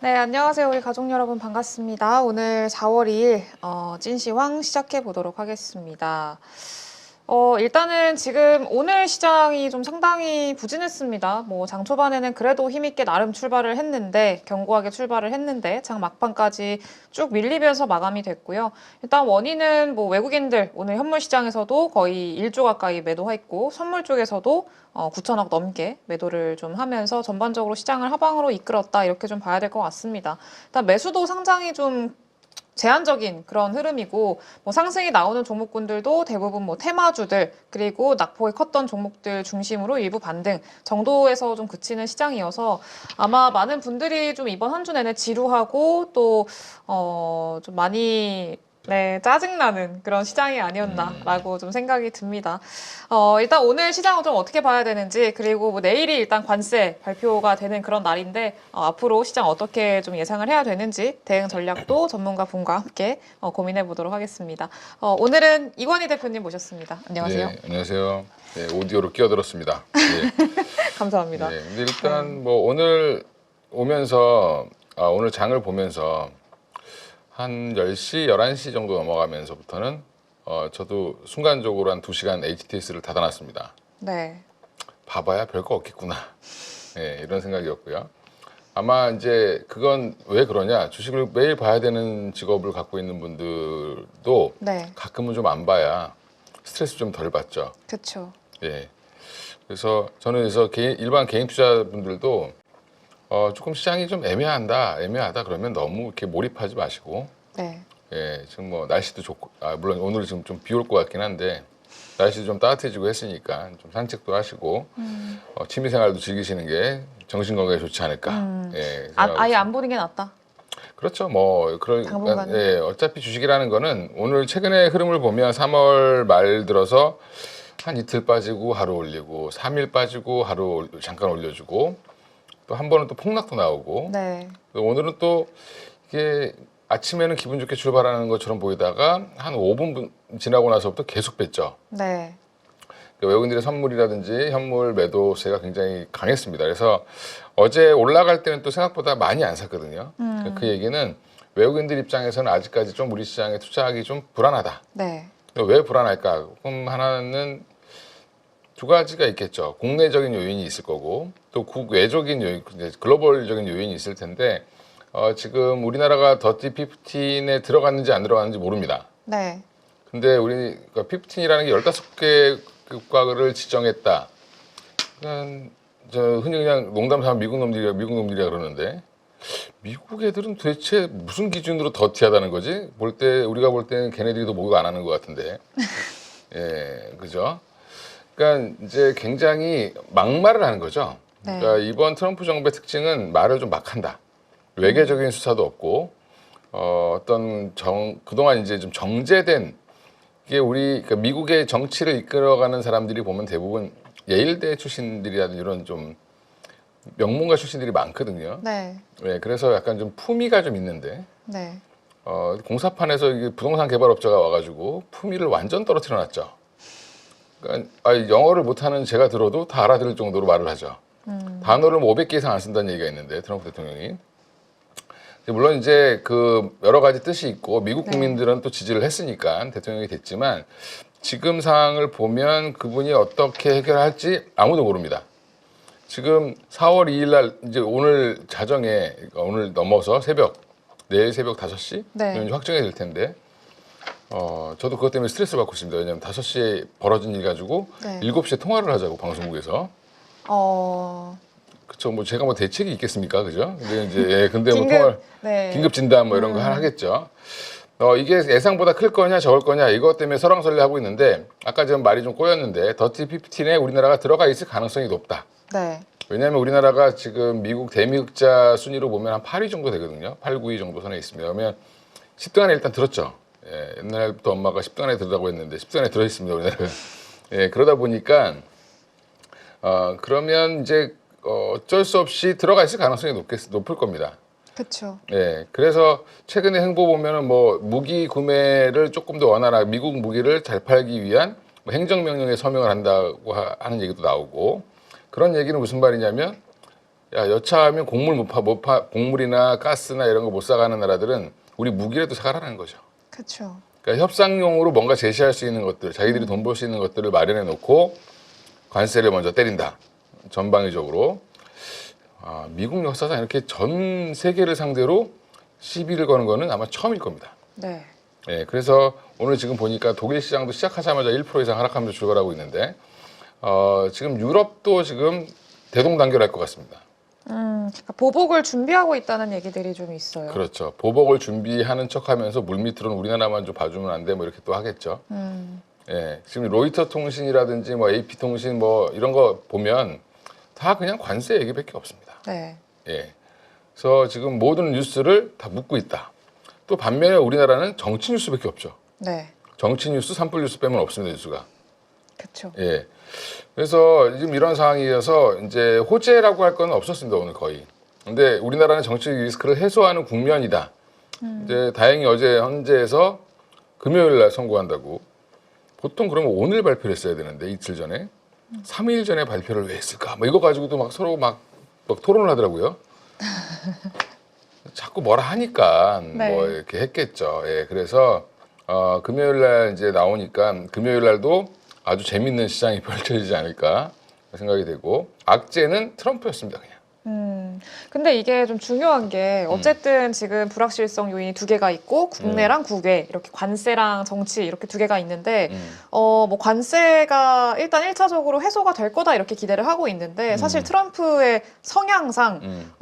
네, 안녕하세요. 우리 가족 여러분 반갑습니다. 오늘 4월 2일 찐시황 시작해 보도록 하겠습니다. 일단은 지금 오늘 시장이 좀 상당히 부진했습니다. 뭐 장 초반에는 그래도 힘있게 나름 출발을 했는데 견고하게 출발을 했는데 장 막판까지 쭉 밀리면서 마감이 됐고요. 일단 원인은 뭐 외국인들 오늘 현물 시장에서도 거의 1조 가까이 매도했고 선물 쪽에서도 9천억 넘게 매도를 좀 하면서 전반적으로 시장을 하방으로 이끌었다 이렇게 좀 봐야 될 것 같습니다. 일단 매수도 상당히 좀 제한적인 그런 흐름이고 뭐 상승이 나오는 종목군들도 대부분 뭐 테마주들 그리고 낙폭이 컸던 종목들 중심으로 일부 반등 정도에서 좀 그치는 시장이어서 아마 많은 분들이 좀 이번 한 주 내내 지루하고 또 좀 많이 짜증나는 그런 시장이 아니었나라고 좀 생각이 듭니다. 일단 오늘 시장을 좀 어떻게 봐야 되는지 그리고 뭐 내일이 일단 관세 발표가 되는 그런 날인데 앞으로 시장 어떻게 좀 예상을 해야 되는지 대응 전략도 전문가 분과 함께 고민해 보도록 하겠습니다. 오늘은 이건희 대표님 모셨습니다. 안녕하세요. 네, 안녕하세요. 네, 오디오로 끼어들었습니다. 네. 감사합니다. 네, 근데 일단 뭐 오늘 오면서 오늘 장을 보면서 한 10시, 11시 정도 넘어가면서부터는 저도 순간적으로 한 2시간 HTS를 닫아놨습니다. 네. 봐봐야 별거 없겠구나. 네, 이런 생각이었고요. 아마 이제 그건 왜 그러냐. 주식을 매일 봐야 되는 직업을 갖고 있는 분들도 네. 가끔은 좀 안 봐야 스트레스 좀 덜 받죠. 그렇죠. 예. 그래서 저는 그래서 일반 개인 투자분들도 조금 시장이 좀 애매하다 그러면 너무 이렇게 몰입하지 마시고, 네. 예, 지금 뭐 날씨도 좋고, 물론 오늘 지금 좀 비 올 것 같긴 한데 날씨도 좀 따뜻해지고 했으니까 좀 산책도 하시고 취미생활도 즐기시는 게 정신 건강에 좋지 않을까. 예, 아예 안 보는 게 낫다. 그렇죠. 뭐 당분간은. 예, 어차피 주식이라는 거는 오늘 최근의 흐름을 보면 3월 말 들어서 한 이틀 빠지고 하루 올리고 3일 빠지고 하루 잠깐 올려주고 또 한 번은 또 폭락도 나오고 네. 오늘은 또 이게 아침에는 기분 좋게 출발하는 것처럼 보이다가 한 5분 지나고 나서부터 계속 뺐죠. 네. 그러니까 외국인들의 선물이라든지 현물 매도세가 굉장히 강했습니다. 그래서 어제 올라갈 때는 또 생각보다 많이 안 샀거든요. 그 얘기는 외국인들 입장에서는 아직까지 좀 우리 시장에 투자하기 좀 불안하다. 네. 왜 불안할까? 그럼 하나는 두 가지가 있겠죠. 국내적인 요인이 있을 거고 또 국외적인 요인, 글로벌적인 요인이 있을 텐데 지금 우리나라가 더티 15에 들어갔는지 안 들어갔는지 모릅니다. 네. 근데 우리 15이라는 게 15개 국가를 지정했다. 흔히 그냥 농담삼아 미국 놈들이라 그러는데 미국 애들은 도대체 무슨 기준으로 더티하다는 거지? 우리가 볼 때는 걔네들이 더 목욕 안 하는 것 같은데. 예, 그죠? 그러니까 이제 굉장히 막말을 하는 거죠. 네. 그러니까 이번 트럼프 정부의 특징은 말을 좀 막 한다. 외교적인 수사도 없고 그동안 이제 좀 정제된 이게 그러니까 미국의 정치를 이끌어가는 사람들이 보면 대부분 예일대 출신들이라든 이런 좀 명문가 출신들이 많거든요. 네. 네, 그래서 약간 좀 품위가 좀 있는데 네. 공사판에서 이게 부동산 개발업자가 와가지고 품위를 완전 떨어뜨려 놨죠. 그러니까 영어를 못하는 제가 들어도 다 알아들을 정도로 말을 하죠. 단어를 뭐 500개 이상 안 쓴다는 얘기가 있는데 트럼프 대통령이. 물론 이제 그 여러 가지 뜻이 있고 미국 국민들은 또 지지를 했으니까 대통령이 됐지만 지금 상황을 보면 그분이 어떻게 해결할지 아무도 모릅니다. 지금 4월 2일 날 이제 오늘 자정에 오늘 넘어서 내일 새벽 5시 네. 확정이 될 텐데 저도 그것 때문에 스트레스 받고 있습니다. 왜냐하면 5시에 벌어진 일 가지고 네. 7시에 통화를 하자고 방송국에서. 그쵸, 뭐 제가 뭐 대책이 있겠습니까, 그죠? 근데 이제 근데 뭐 긴급 진단 뭐 이런 거 하겠죠. 이게 예상보다 클 거냐 적을 거냐 이것 때문에 설왕설래하고 있는데 아까 전 말이 좀 꼬였는데 더티 15에 우리나라가 들어가 있을 가능성이 높다. 네. 왜냐하면 우리나라가 지금 미국 대미흑자 순위로 보면 한 8위 정도 되거든요. 8, 9위 정도 선에 있습니다. 그러면 10등 안에 일단 들었죠. 예, 옛날부터 엄마가 10등 안에 들다고 했는데 10등 안에 들어 있습니다, 우리나라가. 예, 그러다 보니까 그러면 이제 어쩔 수 없이 들어가 있을 가능성이 높을 겁니다. 그렇죠. 네, 그래서 최근에 행보 보면은 뭐 무기 구매를 조금 더 원활하게 미국 무기를 잘 팔기 위한 뭐 행정명령에 서명을 한다고 하는 얘기도 나오고 그런 얘기는 무슨 말이냐면 야, 여차하면 곡물이나 가스나 이런 거 못 사가는 나라들은 우리 무기라도 사가라는 거죠. 그렇죠. 그러니까 협상용으로 뭔가 제시할 수 있는 것들, 자기들이 돈 벌 수 있는 것들을 마련해 놓고 관세를 먼저 때린다. 전방위적으로. 미국 역사상 이렇게 전 세계를 상대로 시비를 거는 거는 아마 처음일 겁니다. 네. 예, 그래서 오늘 지금 보니까 독일 시장도 시작하자마자 1% 이상 하락하면서 출발하고 있는데 지금 유럽도 지금 대동단결할 것 같습니다. 그러니까 보복을 준비하고 있다는 얘기들이 좀 있어요. 그렇죠. 보복을 준비하는 척하면서 물밑으로는 우리나라만 좀 봐주면 안 돼, 뭐 이렇게 또 하겠죠. 예, 지금 로이터 통신이라든지 뭐 AP 통신 뭐 이런 거 보면 다 그냥 관세 얘기밖에 없습니다. 네. 예, 그래서 지금 모든 뉴스를 다 묻고 있다. 또 반면에 우리나라는 정치 뉴스밖에 없죠. 네. 정치 뉴스, 산불 뉴스 빼면 없습니다, 뉴스가. 그렇죠. 예. 그래서 지금 이런 상황이어서 이제 호재라고 할 건 없었습니다, 오늘 거의. 근데 우리나라는 정치 리스크를 해소하는 국면이다. 이제 다행히 어제 헌재에서 금요일 날 선고한다고. 보통 그러면 오늘 발표를 했어야 되는데 이틀 전에 3일 전에 발표를 왜 했을까? 뭐 이거 가지고도 막 서로 막 토론을 하더라고요. 자꾸 뭐라 하니까 네. 뭐 이렇게 했겠죠. 예. 그래서 금요일 날 이제 나오니까 금요일 날도 아주 재밌는 시장이 펼쳐지지 않을까 생각이 되고 악재는 트럼프였습니다, 그냥. 근데 이게 좀 중요한 게 어쨌든 지금 불확실성 요인이 두 개가 있고 국내랑 국외 이렇게 관세랑 정치 이렇게 두 개가 있는데 뭐 관세가 일단 1차적으로 해소가 될 거다 이렇게 기대를 하고 있는데 사실 트럼프의 성향상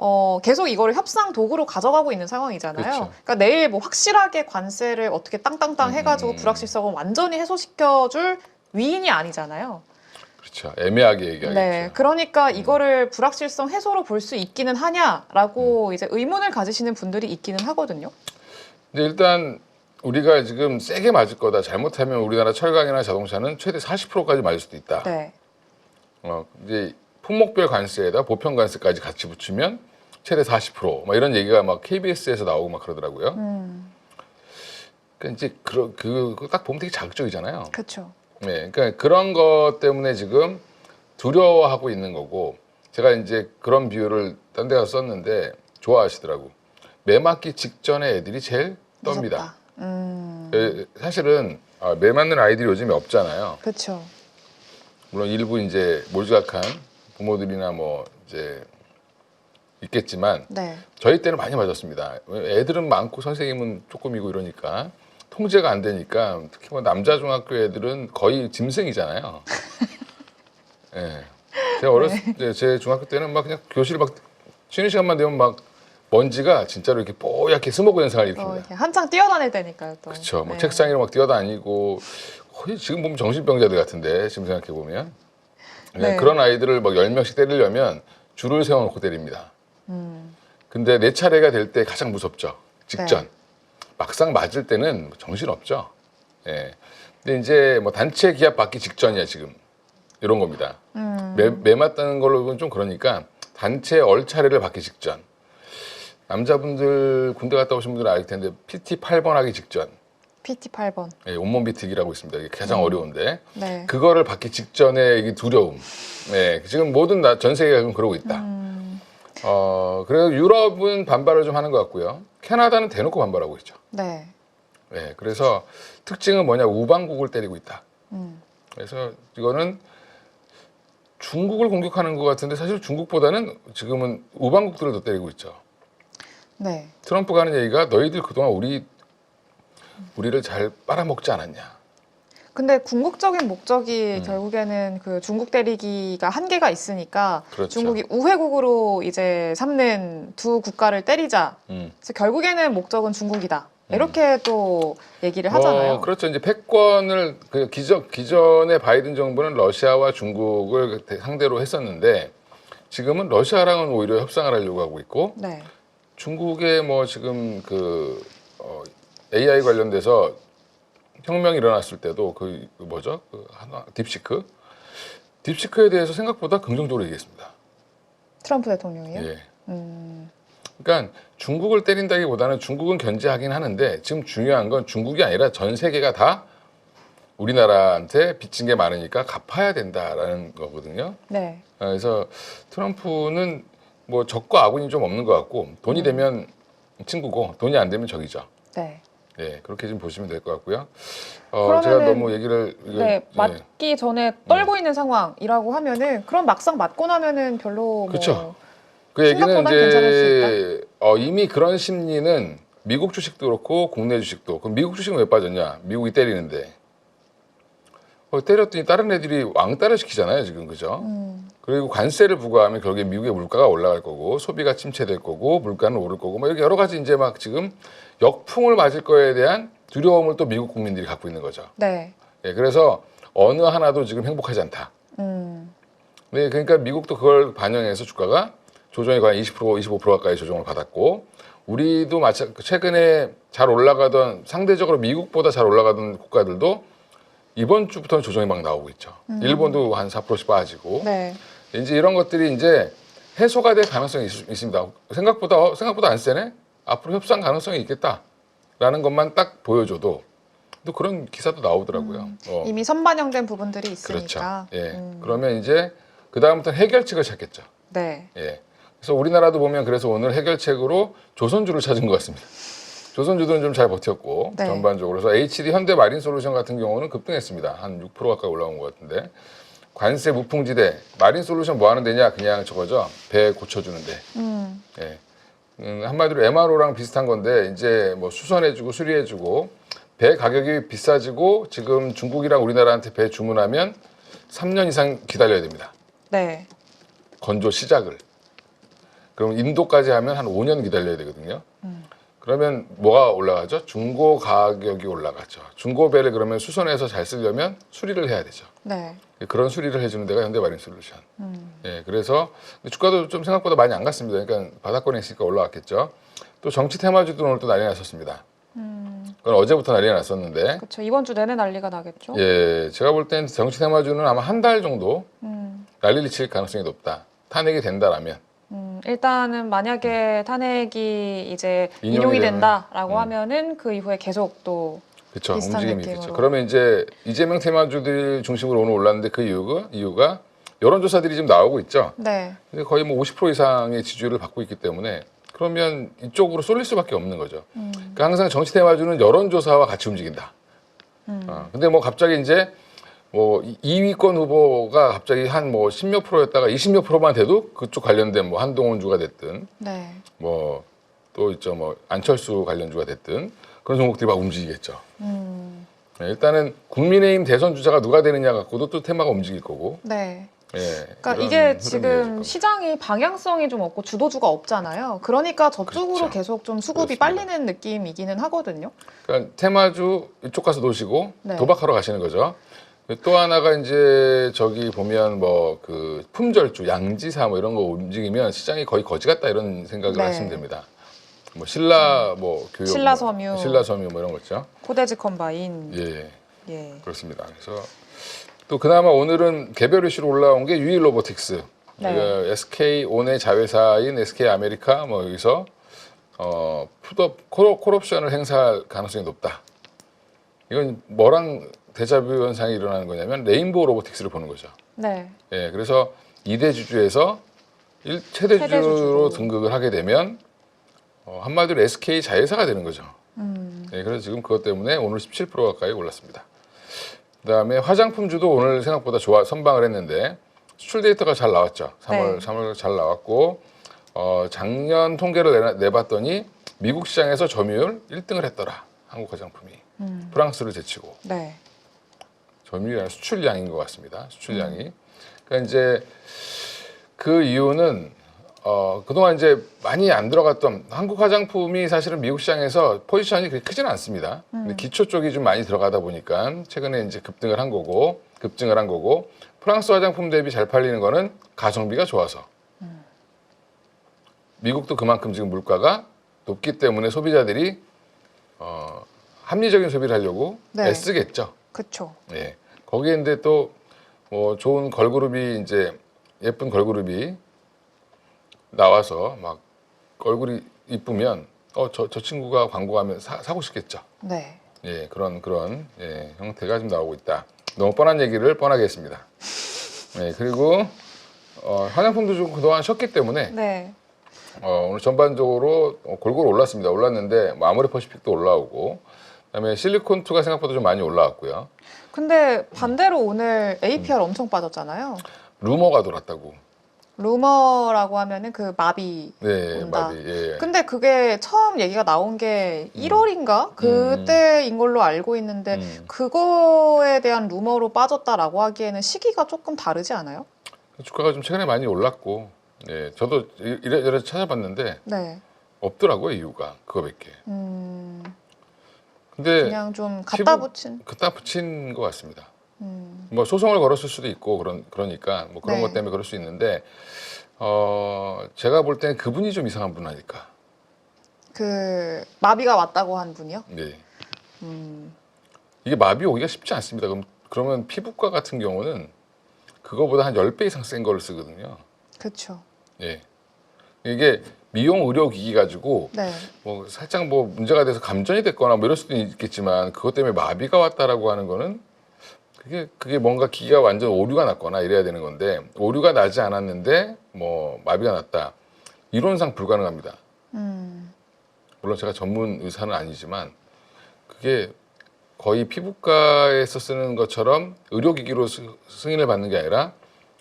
계속 이거를 협상 도구로 가져가고 있는 상황이잖아요. 그렇죠. 그러니까 내일 뭐 확실하게 관세를 어떻게 땅땅땅 해가지고 불확실성을 완전히 해소시켜줄 위인이 아니잖아요. 그렇죠. 애매하게 얘기하겠죠. 네, 그러니까 이거를 불확실성 해소로 볼 수 있기는 하냐라고 이제 의문을 가지시는 분들이 있기는 하거든요. 근데 일단 우리가 지금 세게 맞을 거다. 잘못하면 우리나라 철강이나 자동차는 최대 40%까지 맞을 수도 있다. 네, 이제 품목별 관세에다 보편 관세까지 같이 붙이면 최대 40%막 이런 얘기가 막 KBS에서 나오고 막 그러더라고요. 그러니까 이제 딱 보면 되게 자극적이잖아요. 그렇죠. 네, 그러니까 그런 것 때문에 지금 두려워하고 있는 거고 제가 이제 그런 비유를 딴 데 가서 썼는데 좋아하시더라고. 매 맞기 직전에 애들이 제일 떱니다. 사실은 매 맞는 아이들이 요즘에 없잖아요. 그렇죠. 물론 일부 이제 몰지각한 부모들이나 뭐 이제 있겠지만 네, 저희 때는 많이 맞았습니다. 애들은 많고 선생님은 조금이고 이러니까 통제가 안 되니까 특히 뭐 남자 중학교 애들은 거의 짐승이잖아요. 예. 제가 어렸을 때 제 중학교 때는 막 그냥 교실 막 쉬는 시간만 되면 막 먼지가 진짜로 이렇게 뽀얗게 스모그 현상을 일으킵니다. 이렇게 한창 뛰어다닐 때니까요. 또. 그렇죠. 뭐 네. 책상 위로 막 뛰어다니고 거의 지금 보면 정신병자들 같은데 지금 생각해 보면 네. 그런 아이들을 막 10명씩 때리려면 줄을 세워놓고 때립니다. 근데 내 차례가 될 때 가장 무섭죠. 직전. 네. 막상 맞을 때는 정신 없죠. 예. 근데 이제 뭐 단체 기합 받기 직전이야 지금 이런 겁니다. 매 맞다는 걸로 보면 좀 그러니까 단체 얼차례를 받기 직전. 남자분들 군대 갔다 오신 분들은 알 텐데 PT 8번 하기 직전. PT 8번. 예, 온몸 비트기라고 있습니다. 이게 가장 어려운데 네. 그거를 받기 직전에 이 두려움. 예, 지금 모든 전 세계가 지금 그러고 있다. 그래서 유럽은 반발을 좀 하는 것 같고요. 캐나다는 대놓고 반발하고 있죠. 네. 예, 그래서 특징은 뭐냐 우방국을 때리고 있다. 그래서 이거는 중국을 공격하는 것 같은데 사실 중국보다는 지금은 우방국들을 더 때리고 있죠. 네. 트럼프가 하는 얘기가 너희들 그동안 우리를 잘 빨아먹지 않았냐. 근데 궁극적인 목적이 결국에는 그 중국 때리기가 한계가 있으니까 그렇죠. 중국이 우회국으로 이제 삼는 두 국가를 때리자. 그래서 결국에는 목적은 중국이다. 이렇게 또 얘기를 하잖아요. 그렇죠. 이제 패권을 기존의 바이든 정부는 러시아와 중국을 상대로 했었는데 지금은 러시아랑은 오히려 협상을 하려고 하고 있고 네. 중국에 뭐 지금 AI 관련돼서 혁명이 일어났을 때도 딥시크에 대해서 생각보다 긍정적으로 얘기했습니다. 트럼프 대통령이요? 예. 그러니까 중국을 때린다기보다는 중국은 견제하긴 하는데 지금 중요한 건 중국이 아니라 전 세계가 다 우리나라한테 빚진 게 많으니까 갚아야 된다라는 거거든요. 네. 그래서 트럼프는 뭐 적과 아군이 좀 없는 것 같고 돈이 되면 친구고 돈이 안 되면 적이죠. 네. 예, 그렇게 좀 보시면 될 것 같고요. 그러면은 제가 너무 얘기를 네, 맞기 전에 떨고 있는 상황이라고 하면은 그럼 막상 맞고 나면은 별로 그쵸. 뭐 그 얘기는 생각보단 괜찮을 수 이제 이미 그런 심리는 미국 주식도 그렇고 국내 주식도. 그럼 미국 주식은 왜 빠졌냐? 미국이 때리는데. 때렸더니 다른 애들이 왕따를 시키잖아요, 지금 그죠? 그리고 관세를 부과하면 결국에 미국의 물가가 올라갈 거고 소비가 침체될 거고 물가는 오를 거고 뭐 이렇게 여러 가지 이제 막 지금 역풍을 맞을 거에 대한 두려움을 또 미국 국민들이 갖고 있는 거죠. 네. 예, 그래서 어느 하나도 지금 행복하지 않다. 네, 그러니까 미국도 그걸 반영해서 주가가 조정에 관한 20%, 25% 가까이 조정을 받았고 우리도 최근에 잘 올라가던 상대적으로 미국보다 잘 올라가던 국가들도 이번 주부터는 조정이 막 나오고 있죠. 일본도 한 4%씩 빠지고 네. 이제 이런 것들이 이제 해소가 될 가능성이 있습니다. 생각보다 안 세네. 앞으로 협상 가능성이 있겠다라는 것만 딱 보여줘도 또 그런 기사도 나오더라고요. 이미 선반영된 부분들이 그렇죠. 있으니까. 예. 그러면 이제 그 다음부터 해결책을 찾겠죠. 네. 예. 그래서 우리나라도 보면 그래서 오늘 해결책으로 조선주를 찾은 것 같습니다. 조선주들은 좀 잘 버텼고 네. 전반적으로. 그래서 HD 현대마린솔루션 같은 경우는 급등했습니다. 한 6% 가까이 올라온 것 같은데 관세 무풍지대 마린솔루션 뭐 하는 데냐 그냥 저거죠. 배 고쳐주는데. 예. 한마디로 MRO랑 비슷한 건데 이제 뭐 수선해주고 수리해주고 배 가격이 비싸지고 지금 중국이랑 우리나라한테 배 주문하면 3년 이상 기다려야 됩니다. 네. 건조 시작을. 그럼 인도까지 하면 한 5년 기다려야 되거든요. 그러면 뭐가 올라가죠? 중고 가격이 올라가죠. 중고배를 그러면 수선해서 잘 쓰려면 수리를 해야 되죠. 네. 그런 수리를 해주는 데가 현대마린솔루션. 예, 그래서 주가도 좀 생각보다 많이 안 갔습니다. 그러니까 바닥권에 있으니까 올라왔겠죠. 또 정치 테마주도 오늘 또 난리 났었습니다. 그건 어제부터 난리가 났었는데. 그렇죠. 이번 주 내내 난리가 나겠죠. 예, 제가 볼 땐 정치 테마주는 아마 한 달 정도 난리를 칠 가능성이 높다. 탄핵이 된다라면. 일단은 만약에 탄핵이 이제 인용이 인용이 된다라고 하면은 그 이후에 계속 또 그렇죠. 비슷한 움직임이 느낌으로. 있겠죠. 그러면 이제 이재명 테마주들 중심으로 오늘 올랐는데 그 이유가 여론조사들이 지금 나오고 있죠. 네. 근데 거의 뭐 50% 이상의 지지율을 받고 있기 때문에 그러면 이쪽으로 쏠릴 수밖에 없는 거죠. 그러니까 항상 정치 테마주는 여론조사와 같이 움직인다. 근데 뭐 갑자기 이제 뭐 2위권 후보가 갑자기 한 뭐 10몇 프로였다가 20몇 프로만 돼도 그쪽 관련된 뭐 한동훈주가 됐든 네. 뭐 또 있죠 뭐 안철수 관련주가 됐든 그런 종목들이 막 움직이겠죠. 네, 일단은 국민의힘 대선 주자가 누가 되느냐 갖고도 또 테마가 움직일 거고. 네. 예, 그러니까 이런 이게 흐름이 이어질 지금 겁니다. 시장이 방향성이 좀 없고 주도주가 없잖아요. 그러니까 저쪽으로 그렇죠. 계속 좀 수급이 그렇습니다. 빨리는 느낌이기는 하거든요. 그러니까 테마주 이쪽 가서 노시고 네. 도박하러 가시는 거죠. 또 하나가 이제 저기 보면 뭐 그 품절주, 양지사 뭐 이런 거 움직이면 시장이 거의 거지 같다 이런 생각을 네. 하시면 됩니다. 뭐 신라 뭐 교육, 신라섬유. 신라섬유 뭐 이런 거 있죠. 코데즈 컴바인. 예, 예. 그렇습니다. 그래서 또 그나마 오늘은 개별 이슈로 올라온 게 유일 로보틱스. 네. SK 온의 자회사인 SK 아메리카 뭐 여기서 풋업 콜옵션을 행사할 가능성이 높다. 이건 뭐랑 데자뷰 현상이 일어나는 거냐면 레인보우 로보틱스를 보는 거죠. 네. 예, 그래서 2대 주주에서 최대 최대 주주로 주주로. 등극을 하게 되면 한마디로 SK 자회사가 되는 거죠. 예, 그래서 지금 그것 때문에 오늘 17% 가까이 올랐습니다. 그다음에 화장품주도 오늘 생각보다 선방을 했는데 수출 데이터가 잘 나왔죠. 3월 잘 나왔고 작년 통계를 내봤더니 미국 시장에서 점유율 1등을 했더라. 한국 화장품이 프랑스를 제치고 네. 점유율이 아니라 수출량인 것 같습니다. 수출량이. 그러니까 이제 그 이유는 그동안 이제 많이 안 들어갔던 한국 화장품이 사실은 미국 시장에서 포지션이 그렇게 크지는 않습니다. 근데 기초 쪽이 좀 많이 들어가다 보니까 최근에 이제 급등을 한 거고 프랑스 화장품 대비 잘 팔리는 거는 가성비가 좋아서 미국도 그만큼 지금 물가가 높기 때문에 소비자들이 합리적인 소비를 하려고 네. 애쓰겠죠. 그쵸. 예. 거기에 근데 또 뭐 좋은 걸그룹이 이제 예쁜 걸그룹이 나와서 막 얼굴이 이쁘면 저 친구가 광고하면 사고 싶겠죠. 네. 예, 그런 예, 형태가 좀 나오고 있다. 너무 뻔한 얘기를 뻔하게 했습니다. 예, 그리고 화장품도 좀 그동안 쉬었기 때문에 네. 오늘 전반적으로 골고루 올랐습니다. 올랐는데 뭐 아모레퍼시픽도 올라오고 그다음에 실리콘2가 생각보다 좀 많이 올라왔고요. 근데 반대로 오늘 APR 엄청 빠졌잖아요. 루머가 돌았다고. 루머라고 하면은 그 마비 네, 온다. 마비. 예. 근데 그게 처음 얘기가 나온 게 1월인가? 그때인 걸로 알고 있는데 그거에 대한 루머로 빠졌다라고 하기에는 시기가 조금 다르지 않아요? 주가가 좀 최근에 많이 올랐고, 예, 저도 이래저래 찾아봤는데 네. 없더라고요, 이유가 그거밖에. 근데 그냥 좀 갖다 붙인. 갖다 붙인 것 같습니다. 음, 뭐 소송을 걸었을 수도 있고 그러니까 뭐 그런 네. 것 때문에 그럴 수 있는데 제가 볼 때는 그분이 좀 이상한 분 아닐까. 그 마비가 왔다고 한 분이요? 네. 음, 이게 마비 오기가 쉽지 않습니다. 그러면 피부과 같은 경우는 그거보다 한 10배 이상 센 걸 쓰거든요. 그렇죠. 예. 이게 미용 의료기기 가지고 네. 뭐 살짝 뭐 문제가 돼서 감전이 됐거나 뭐 이럴 수도 있겠지만 그것 때문에 마비가 왔다라고 하는 거는 그게 뭔가 기기가 완전 오류가 났거나 이래야 되는 건데 오류가 나지 않았는데 뭐 마비가 났다. 이론상 불가능합니다. 물론 제가 전문 의사는 아니지만 그게 거의 피부과에서 쓰는 것처럼 의료기기로 승인을 받는 게 아니라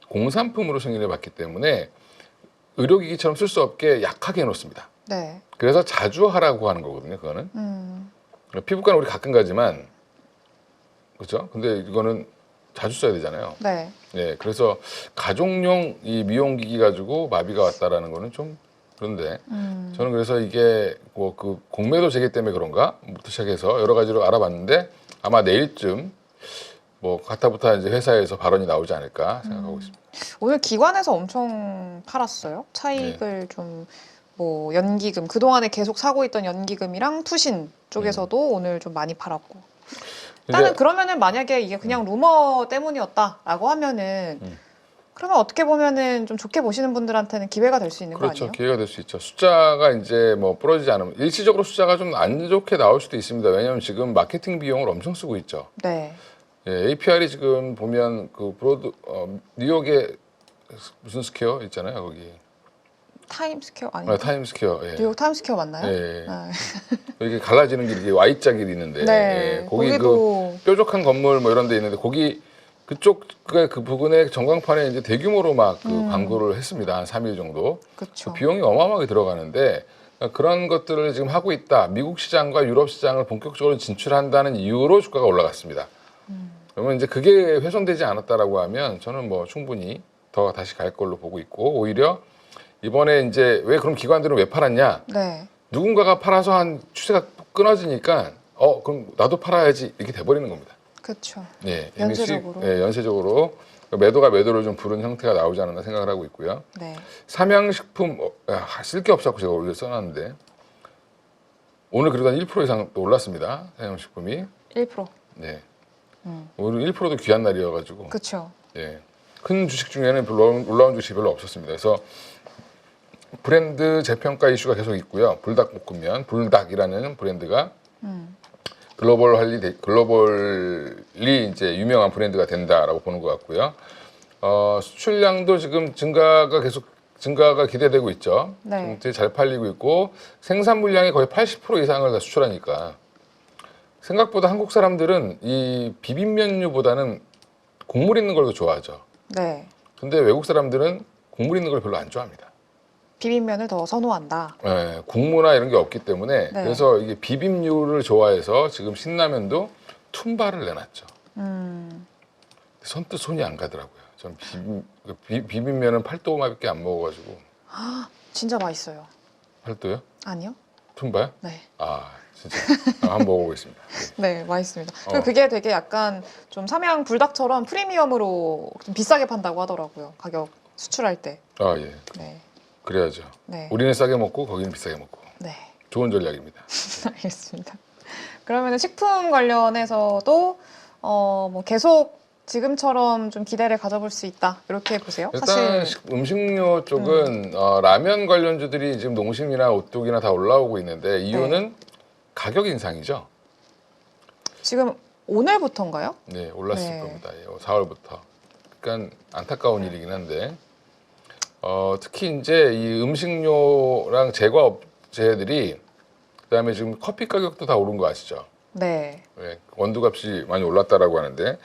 공산품으로 승인을 받기 때문에 의료기기처럼 쓸 수 없게 약하게 해놓습니다. 네. 그래서 자주 하라고 하는 거거든요. 그거는 피부과는 우리 가끔 가지만 그렇죠. 근데 이거는 자주 써야 되잖아요. 네. 네, 그래서 가족용 이 미용기기 가지고 마비가 왔다라는 거는 좀 그런데 저는 그래서 이게 뭐 그 공매도 재개 때문에 그런가?부터 시작해서 여러 가지로 알아봤는데 아마 내일쯤 뭐 가타부타 이제 회사에서 발언이 나오지 않을까 생각하고 있습니다. 오늘 기관에서 엄청 팔았어요. 차익을 좀 뭐 연기금 그동안에 계속 사고 있던 연기금이랑 투신 쪽에서도 오늘 좀 많이 팔았고. 일단은 그러면은 만약에 이게 그냥 루머 때문이었다라고 하면은 그러면 어떻게 보면은 좀 좋게 보시는 분들한테는 기회가 될 수 있는 거 그렇죠. 아니에요? 기회가 될 수 있죠. 숫자가 이제 뭐 부러지지 않으면 일시적으로 숫자가 좀 안 좋게 나올 수도 있습니다. 왜냐하면 지금 마케팅 비용을 엄청 쓰고 있죠. 네. 예, APR이 지금 보면 그 뉴욕에 무슨 스퀘어 있잖아요, 거기. 타임스퀘어 아니에요? 타임스퀘어. 예. 뉴욕 타임스퀘어 맞나요? 예. 네. 이렇게 갈라지는 길이 Y자 길이 있는데 네. 예, 거기 거기도 그 뾰족한 건물 뭐 이런 데 있는데 거기 그쪽 그 부근에 전광판에 이제 대규모로 막 그 광고를 했습니다. 한 3일 정도. 그렇죠. 그 비용이 어마어마하게 들어가는데 그런 것들을 지금 하고 있다. 미국 시장과 유럽 시장을 본격적으로 진출한다는 이유로 주가가 올라갔습니다. 그러면 이제 그게 훼손되지 않았다라고 하면 저는 뭐 충분히 더 다시 갈 걸로 보고 있고 오히려 이번에 이제 왜 그럼 기관들은 왜 팔았냐? 네. 누군가가 팔아서 한 추세가 끊어지니까 그럼 나도 팔아야지 이렇게 돼버리는 겁니다. 그렇죠. 예, 연쇄적으로. 연쇄적으로 매도가 매도를 좀 부른 형태가 나오지 않았나 생각을 하고 있고요. 네. 삼양식품 쓸 게 없어서 제가 올려 써놨는데 오늘 그래도 한 1% 이상 또 올랐습니다. 삼양식품이. 1%. 네. 오늘 1%도 귀한 날이어가지고. 그렇죠. 예. 큰 주식 중에는 별로 올라온 주식이 별로 없었습니다. 그래서 브랜드 재평가 이슈가 계속 있고요. 불닭볶음면, 불닭이라는 브랜드가 글로벌리 이제 유명한 브랜드가 된다라고 보는 것 같고요. 수출량도 지금 증가가 기대되고 있죠. 네. 되게 잘 팔리고 있고 생산 물량의 거의 80% 이상을 다 수출하니까 생각보다 한국 사람들은 이 비빔면류보다는 국물 있는 걸 더 좋아하죠. 네. 근데 외국 사람들은 국물 있는 걸 별로 안 좋아합니다. 비빔면을 더 선호한다. 네, 국물이나 이런 게 없기 때문에 네. 그래서 그래서 이게 비빔류를 좋아해서 지금 신라면도 툰바를 내놨죠. 선뜻 손이 안 가더라고요. 전 비빔면은 팔도밖에 안 먹어가지고 진짜 맛있어요. 팔도요? 아니요? 툰바요? 네. 아 진짜 한번 먹어보겠습니다. 네, 맛있습니다. 그리고 그게 되게 약간 좀 삼양 불닭처럼 프리미엄으로 좀 비싸게 판다고 하더라고요. 가격 수출할 때. 아 예, 네. 그래야죠. 네. 우리는 싸게 먹고 거기는 비싸게 먹고 네. 좋은 전략입니다. 알겠습니다. 그러면 식품 관련해서도 뭐 계속 지금처럼 좀 기대를 가져볼 수 있다 이렇게 보세요. 일단 사실 음식료 쪽은 라면 관련주들이 지금 농심이나 오뚜기나 다 올라오고 있는데 이유는 가격 인상이죠. 지금 오늘부터인가요? 네, 올랐을 네. 겁니다. 4월부터. 그러니까 안타까운 일이긴 한데 특히 이제 이 음식료랑 제과업체들이 그다음에 지금 커피 가격도 다 오른 거 아시죠? 네. 네, 원두값이 많이 올랐다라고 하는데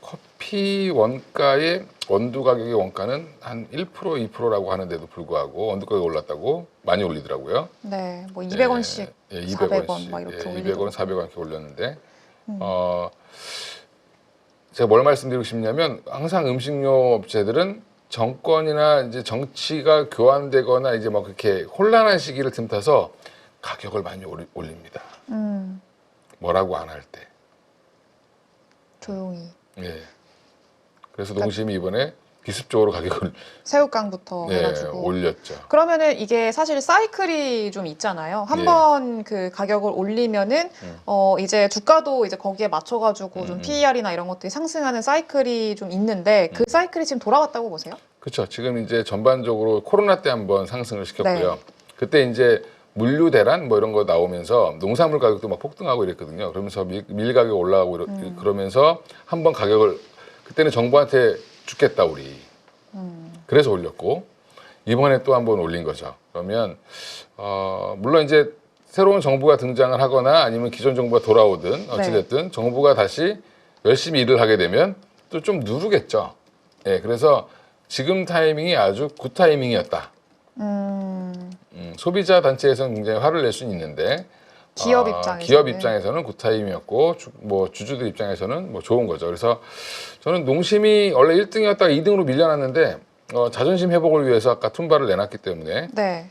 커피 원가의 원두 가격의 원가는 한 1% 2%라고 하는데도 불구하고 원두 가격이 올랐다고 많이 올리더라고요. 네. 뭐 200원씩, 예, 400원 막 이렇게 200원, 400원 이렇게 올렸는데 제가 뭘 말씀드리고 싶냐면 항상 음식료 업체들은 정권이나 이제 정치가 교환되거나 이제 막 그렇게 혼란한 시기를 틈타서 가격을 많이 올립니다. 뭐라고 안 할 때. 조용히. 예. 그래서 농심이 이번에 기습적으로 가격을 새우깡부터 네, 해가지고. 올렸죠. 그러면은 이게 사실 사이클이 좀 있잖아요. 한 예. 번 그 가격을 올리면은 이제 주가도 이제 거기에 맞춰가지고 좀 PER이나 이런 것들이 상승하는 사이클이 좀 있는데 그 사이클이 지금 돌아왔다고 보세요? 그렇죠. 지금 이제 전반적으로 코로나 때 한번 상승을 시켰고요. 네. 그때 이제 물류 대란 뭐 이런 거 나오면서 농산물 가격도 막 폭등하고 이랬거든요. 그러면서 밀 가격 올라가고 그러면서 한번 가격을 그때는 정부한테 죽겠다 우리. 그래서 올렸고 이번에 또 한번 올린 거죠. 그러면 물론 이제 새로운 정부가 등장을 하거나 아니면 기존 정부가 돌아오든 어찌됐든 정부가 다시 열심히 일을 하게 되면 또 좀 누르겠죠. 예, 그래서 지금 타이밍이 아주 굿 타이밍이었다. 소비자 단체에서는 굉장히 화를 낼 수는 있는데 기업 입장에서는 굿 타이밍이었고 뭐 주주들 입장에서는 뭐 좋은 거죠. 그래서 저는 농심이 원래 1등이었다가 2등으로 밀려났는데 자존심 회복을 위해서 아까 툰바를 내놨기 때문에 네.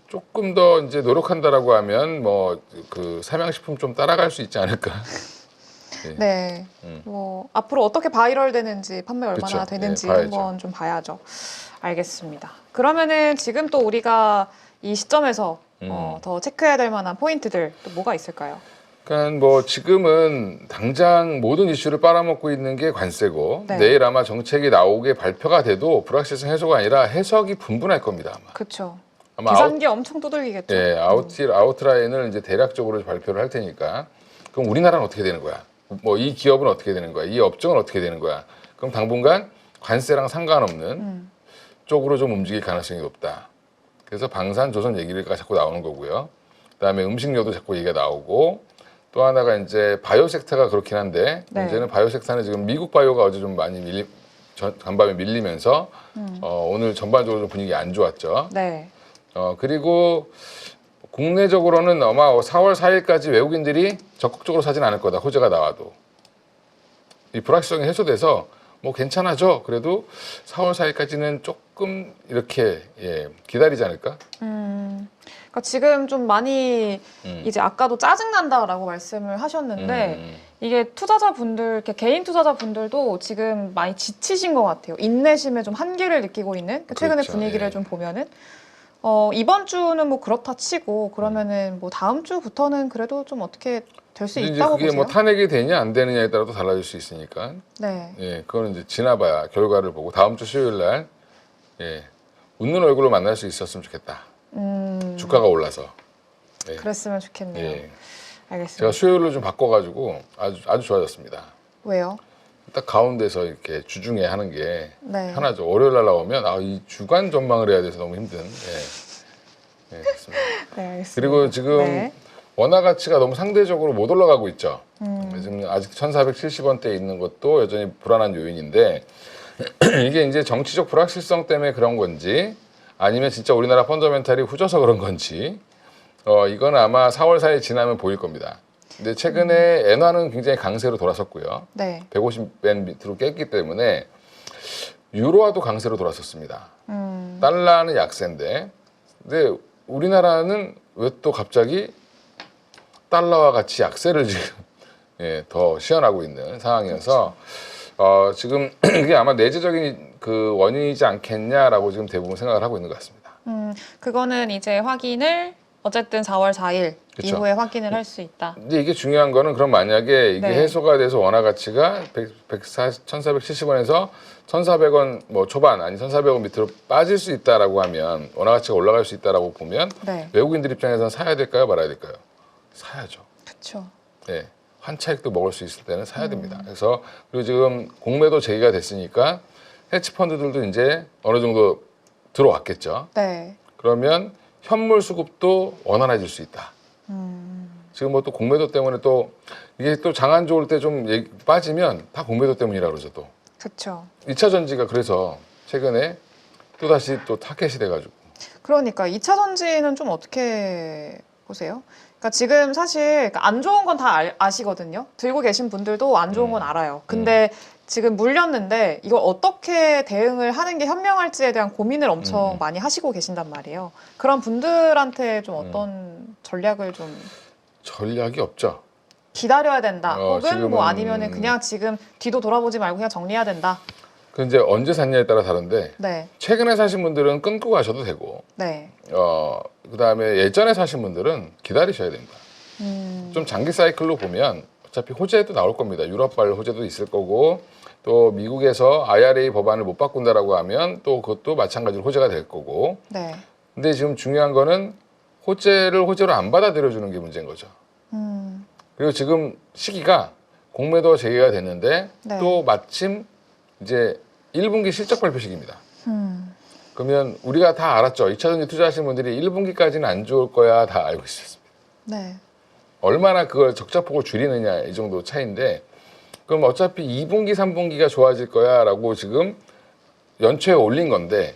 조금 더 이제 노력한다라고 하면 뭐 그 삼양식품 좀 따라갈 수 있지 않을까. 네. 뭐 앞으로 어떻게 바이럴 되는지 판매 얼마나 그쵸. 되는지 네, 봐야죠. 한번 좀 봐야죠. 알겠습니다. 그러면은 지금 또 우리가 이 시점에서 더 체크해야 될 만한 포인트들 또 뭐가 있을까요? 그러니까 뭐 지금은 당장 모든 이슈를 빨아먹고 있는 게 관세고 네. 내일 아마 정책이 나오게 발표가 돼도 불확실성 해소가 아니라 해석이 분분할 겁니다. 아마. 그렇죠. 아마 계산기 엄청 두들기겠죠. 예, 아웃라인을 이제 대략적으로 발표를 할 테니까 그럼 우리나라는 어떻게 되는 거야? 뭐 이 기업은 어떻게 되는 거야? 이 업종은 어떻게 되는 거야? 그럼 당분간 관세랑 상관없는 쪽으로 좀 움직일 가능성이 높다. 그래서 방산, 조선 얘기가 자꾸 나오는 거고요. 그다음에 음식료도 자꾸 얘기가 나오고 또 하나가 이제 바이오 섹터가 그렇긴 한데 네. 문제는 바이오 섹터는 지금 미국 바이오가 어제 좀 많이 간밤에 밀리면서 오늘 전반적으로 좀 분위기 안 좋았죠. 네. 그리고 국내적으로는 아마 4월 4일까지 외국인들이 적극적으로 사진 않을 거다. 호재가 나와도. 이 불확실성이 해소돼서 뭐 괜찮아져. 그래도 4월 4일까지는 조금 이렇게 기다리지 않을까? 그러니까 지금 좀 많이 이제 아까도 짜증난다라고 말씀을 하셨는데 이게 투자자분들, 이렇게 개인 투자자분들도 지금 많이 지치신 것 같아요. 인내심에 좀 한계를 느끼고 있는 최근의 그렇죠. 분위기를 예. 좀 보면은 이번 주는 뭐 그렇다 치고 그러면은 뭐 다음 주부터는 그래도 좀 어떻게 될 수 이제 있다고 그게 보세요? 뭐 탄핵이 되냐 안 되느냐에 따라도 달라질 수 있으니까. 네. 예, 그거는 이제 지나봐야 결과를 보고 다음 주 수요일 날 웃는 얼굴로 만날 수 있었으면 좋겠다. 주가가 올라서. 예. 그랬으면 좋겠네요. 예. 알겠습니다. 제가 수요일로 좀 바꿔가지고 아주 좋아졌습니다. 왜요? 딱 가운데서 이렇게 주중에 하는 게 네. 편하죠. 월요일 날 나오면 이 주간 전망을 해야 돼서 너무 힘든. 그렇습니다. 네, 알겠습니다. 그리고 지금 네. 원화 가치가 너무 상대적으로 못 올라가고 있죠. 지금 아직 1,470원대에 있는 것도 여전히 불안한 요인인데 이게 이제 정치적 불확실성 때문에 그런 건지 아니면 진짜 우리나라 펀더멘탈이 후져서 그런 건지 이건 아마 4월 4일 지나면 보일 겁니다. 근데 최근에 엔화는 굉장히 강세로 돌아섰고요. 네. 150엔 밑으로 깼기 때문에 유로화도 강세로 돌아섰습니다. 달러는 약세인데 근데 우리나라는 왜 또 갑자기 달러와 같이 약세를 지금 더 시현하고 있는 상황이어서 지금 이게 아마 내재적인 그 원인이지 않겠냐라고 지금 대부분 생각을 하고 있는 것 같습니다. 그거는 이제 확인을 어쨌든 4월 4일 그쵸. 이후에 확인을 할 수 있다. 근데 이게 중요한 거는 그럼 만약에 이게 네. 해소가 돼서 원화 가치가 1,470원에서 1,400원 뭐 초반 아니 1,400원 밑으로 빠질 수 있다라고 하면 원화 가치가 올라갈 수 있다라고 보면 네. 외국인들 입장에서는 사야 될까요, 말아야 될까요? 사야죠. 그렇죠. 예, 환차익도 먹을 수 있을 때는 사야 됩니다. 그래서 그리고 지금 공매도 제기가 됐으니까 해치 펀드들도 이제 어느 정도 들어왔겠죠. 네. 그러면 현물 수급도 원활해질 수 있다. 지금 뭐 또 공매도 때문에 또 이게 또 장안 좋을 때 좀 빠지면 다 공매도 때문이라 그러죠 또. 그렇죠. 2차 전지가 그래서 최근에 또 다시 또 타켓이 돼가지고. 그러니까 2차 전지는 좀 어떻게 보세요? 그러니까 지금 사실 안 좋은 건 다 아시거든요. 들고 계신 분들도 안 좋은 건 알아요. 근데 지금 물렸는데 이걸 어떻게 대응을 하는 게 현명할지에 대한 고민을 엄청 많이 하시고 계신단 말이에요. 그런 분들한테 좀 어떤 전략을 좀 전략이 없죠. 기다려야 된다. 혹은 지금은- 뭐 아니면은 그냥 지금 뒤도 돌아보지 말고 그냥 정리해야 된다. 그 이제 언제 샀냐에 따라 다른데 네, 최근에 사신 분들은 끊고 가셔도 되고 네, 그다음에 예전에 사신 분들은 기다리셔야 됩니다. 좀 장기 사이클로 보면 어차피 호재도 나올 겁니다. 유럽발 호재도 있을 거고 또 미국에서 IRA 법안을 못 바꾼다라고 하면 또 그것도 마찬가지로 호재가 될 거고. 네. 근데 지금 중요한 거는 호재를 호재로 안 받아들여주는 게 문제인 거죠. 그리고 지금 시기가 공매도 재개가 됐는데 네. 또 마침 이제 1분기 실적 발표 시기입니다. 음, 그러면 우리가 다 알았죠. 2차 전지 투자하시는 분들이 1분기까지는 안 좋을 거야 다 알고 있었습니다. 네, 얼마나 그걸 적자폭을 줄이느냐 이 정도 차이인데 그럼 어차피 2분기, 3분기가 좋아질 거야라고 지금 연초에 올린 건데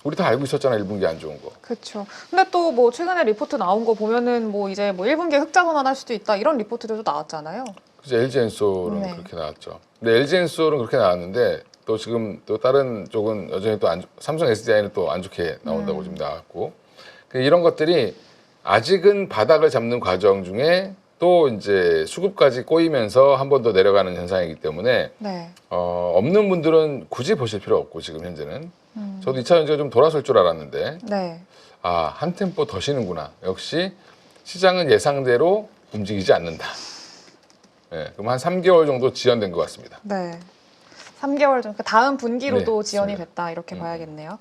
우리 다 알고 있었잖아 1분기 안 좋은 거. 그렇죠. 근데 또 뭐 최근에 리포트 나온 거 보면은 뭐 이제 뭐 1분기 흑자 전환할 수도 있다 이런 리포트들도 나왔잖아요. 그래서 LG엔솔은 네. 그렇게 나왔죠. 근데 LG엔솔은 그렇게 나왔는데 또 지금 또 다른 쪽은 여전히 또 삼성 SDI는 또 안 좋게 나온다고 지금 나왔고 이런 것들이 아직은 바닥을 잡는 과정 중에 또 이제 수급까지 꼬이면서 한 번 더 내려가는 현상이기 때문에 네, 없는 분들은 굳이 보실 필요 없고 지금 현재는 저도 2차 전지가 좀 돌아설 줄 알았는데 네, 한 템포 더 쉬는구나. 역시 시장은 예상대로 움직이지 않는다. 네, 그럼 한 3개월 정도 지연된 것 같습니다. 네. 3개월 전, 그 다음 분기로도 네, 지연이 맞습니다. 됐다 이렇게 봐야겠네요.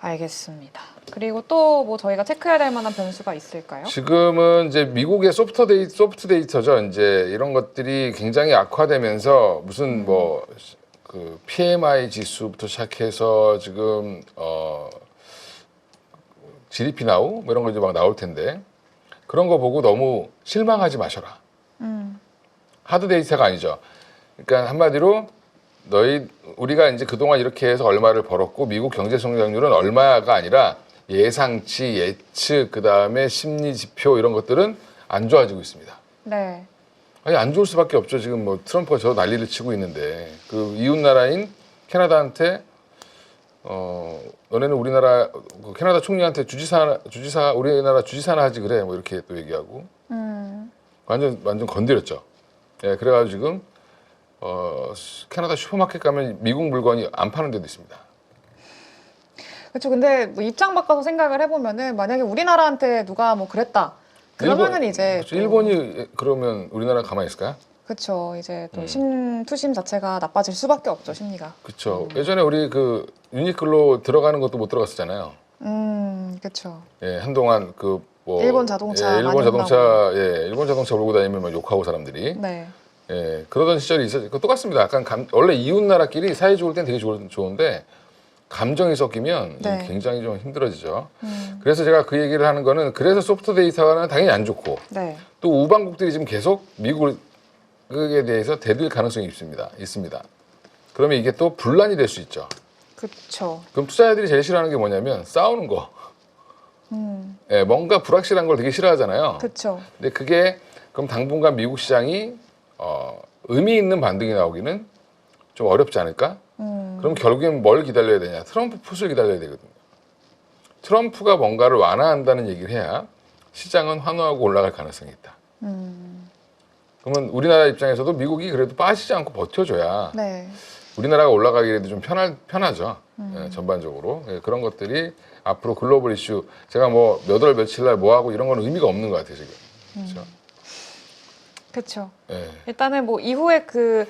알겠습니다. 그리고 또 뭐 저희가 체크해야 될 만한 변수가 있을까요? 지금은 이제 미국의 소프트 데이터죠. 이제 이런 것들이 굉장히 악화되면서 무슨 뭐 그 PMI 지수부터 시작해서 지금 GDP 나우 뭐 이런 거 이제 막 나올 텐데 그런 거 보고 너무 실망하지 마셔라. 하드 데이터가 아니죠. 그러니까 한마디로 우리가 이제 그동안 이렇게 해서 얼마를 벌었고 미국 경제 성장률은 얼마가 아니라 예상치, 예측, 그다음에 심리 지표 이런 것들은 안 좋아지고 있습니다. 네, 아니 안 좋을 수밖에 없죠. 지금 뭐 트럼프가 저 난리를 치고 있는데 그 이웃 나라인 캐나다한테 너네는 우리나라 그 캐나다 총리한테 주지사 우리나라 주지사나 하지 그래 뭐 이렇게 또 얘기하고 완전 건드렸죠. 예, 그래가지고 지금 캐나다 슈퍼마켓 가면 미국 물건이 안 파는 데도 있습니다. 그렇죠. 근데 뭐 입장 바꿔서 생각을 해보면은 만약에 우리나라한테 누가 뭐 그랬다. 그러면은 이제 그렇죠. 일본이 그러면 우리나라 가만히 있을까요? 그렇죠. 이제 또 투심 자체가 나빠질 수밖에 없죠, 심리가. 그렇죠. 예전에 우리 그 유니클로 들어가는 것도 못 들어갔었잖아요. 그렇죠. 예, 한동안 그 뭐 일본 자동차 일본 많이 자동차 온다고. 일본 자동차 몰고 다니면 막 욕하고 사람들이 네, 예, 그러던 시절이 있었죠. 똑같습니다. 약간 원래 이웃 나라끼리 사이 좋을 땐 되게 좋은데 감정이 섞이면 이제 네. 굉장히 좀 힘들어지죠. 그래서 제가 그 얘기를 하는 거는 그래서 소프트 데이터는 당연히 안 좋고 네, 또 우방국들이 지금 계속 미국에 대해서 대들 가능성이 있습니다. 그러면 이게 또 분란이 될 수 있죠. 그렇죠. 그럼 투자자들이 제일 싫어하는 게 뭐냐면 싸우는 거. 예, 뭔가 불확실한 걸 되게 싫어하잖아요. 그렇죠. 근데 그게 그럼 당분간 미국 시장이 의미 있는 반등이 나오기는 좀 어렵지 않을까? 그럼 결국엔 뭘 기다려야 되냐? 트럼프 풋을 기다려야 되거든요. 트럼프가 뭔가를 완화한다는 얘기를 해야 시장은 환호하고 올라갈 가능성이 있다. 그러면 우리나라 입장에서도 미국이 그래도 빠지지 않고 버텨줘야 네, 우리나라가 올라가기라도 좀 편하죠. 예, 전반적으로. 예, 그런 것들이 앞으로 글로벌 이슈 제가 뭐 몇 월 며칠 날 뭐 하고 이런 건 의미가 없는 것 같아요, 지금. 그렇죠? 그렇죠. 예. 일단은 뭐 이후에 그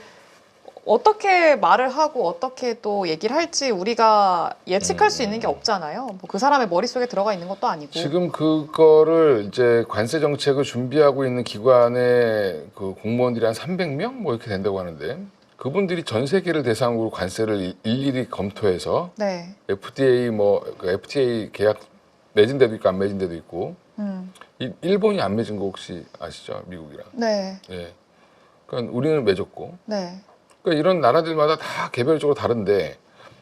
어떻게 말을 하고 어떻게 또 얘기를 할지 우리가 예측할 수 있는 게 없잖아요. 뭐 그 사람의 머릿속에 들어가 있는 것도 아니고. 지금 그거를 이제 관세 정책을 준비하고 있는 기관의 그 공무원들이 한 300명 뭐 이렇게 된다고 하는데 그분들이 전 세계를 대상으로 관세를 일일이 검토해서 네. FDA 그 FTA 계약 맺은 데도 있고 안 맺은 데도 있고 일본이 안 맺은 거 혹시 아시죠? 미국이랑. 네. 예. 그러니까 우리는 맺었고. 네. 그러니까 이런 나라들마다 다 개별적으로 다른데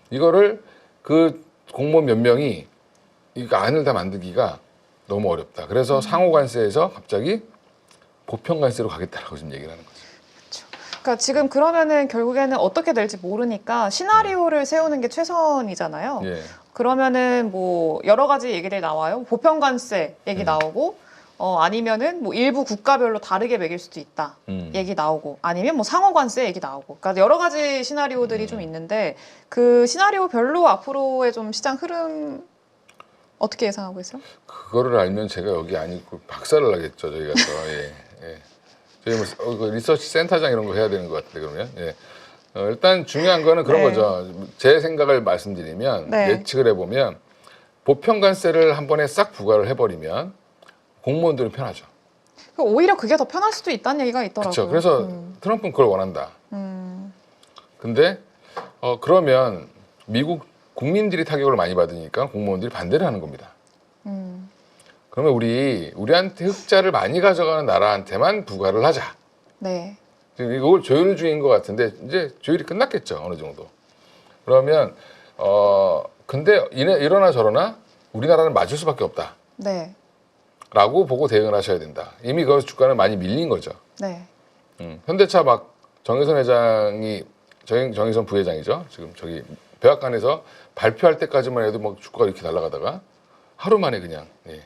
이거를 그 공무원 몇 명이 이 안을 다 만들기가 너무 어렵다. 그래서 상호 관세에서 갑자기 보편 관세로 가겠다라고 지금 얘기를 하는 거죠. 그러니까 지금 그러면은 결국에는 어떻게 될지 모르니까 시나리오를 세우는 게 최선이잖아요. 예. 그러면은 뭐 여러 가지 얘기들 나와요. 보편 관세 얘기 나오고, 아니면은 뭐 일부 국가별로 다르게 매길 수도 있다 얘기 나오고, 아니면 뭐 상호 관세 얘기 나오고. 그러니까 여러 가지 시나리오들이 좀 있는데 그 시나리오별로 앞으로의 좀 시장 흐름 어떻게 예상하고 있어요? 그거를 알면 제가 여기 안 있고 박살을 나겠죠. 저희가 또. 예. 예. 저희 뭐 그 리서치 센터장 이런 거 해야 되는 것 같아요. 그러면. 예. 일단 중요한 거는 그런 네. 거죠. 제 생각을 말씀드리면 네. 예측을 해보면 보편 관세를 한 번에 싹 부과를 해버리면 공무원들은 편하죠. 오히려 그게 더 편할 수도 있다는 얘기가 있더라고요. 그렇죠. 그래서 트럼프는 그걸 원한다. 근데 그러면 미국 국민들이 타격을 많이 받으니까 공무원들이 반대를 하는 겁니다. 그러면 우리한테 흑자를 많이 가져가는 나라한테만 부과를 하자. 네. 지금 이걸 조율 중인 것 같은데 이제 조율이 끝났겠죠, 어느 정도. 그러면 근데 이러나 저러나 우리나라는 맞을 수밖에 없다. 네. 라고 보고 대응을 하셔야 된다. 이미 그 주가는 많이 밀린 거죠. 네. 현대차 막 정의선 회장이 정의선 부회장이죠. 지금 저기 백악관에서 발표할 때까지만 해도 막 주가가 이렇게 날아가다가 하루 만에 그냥. 예.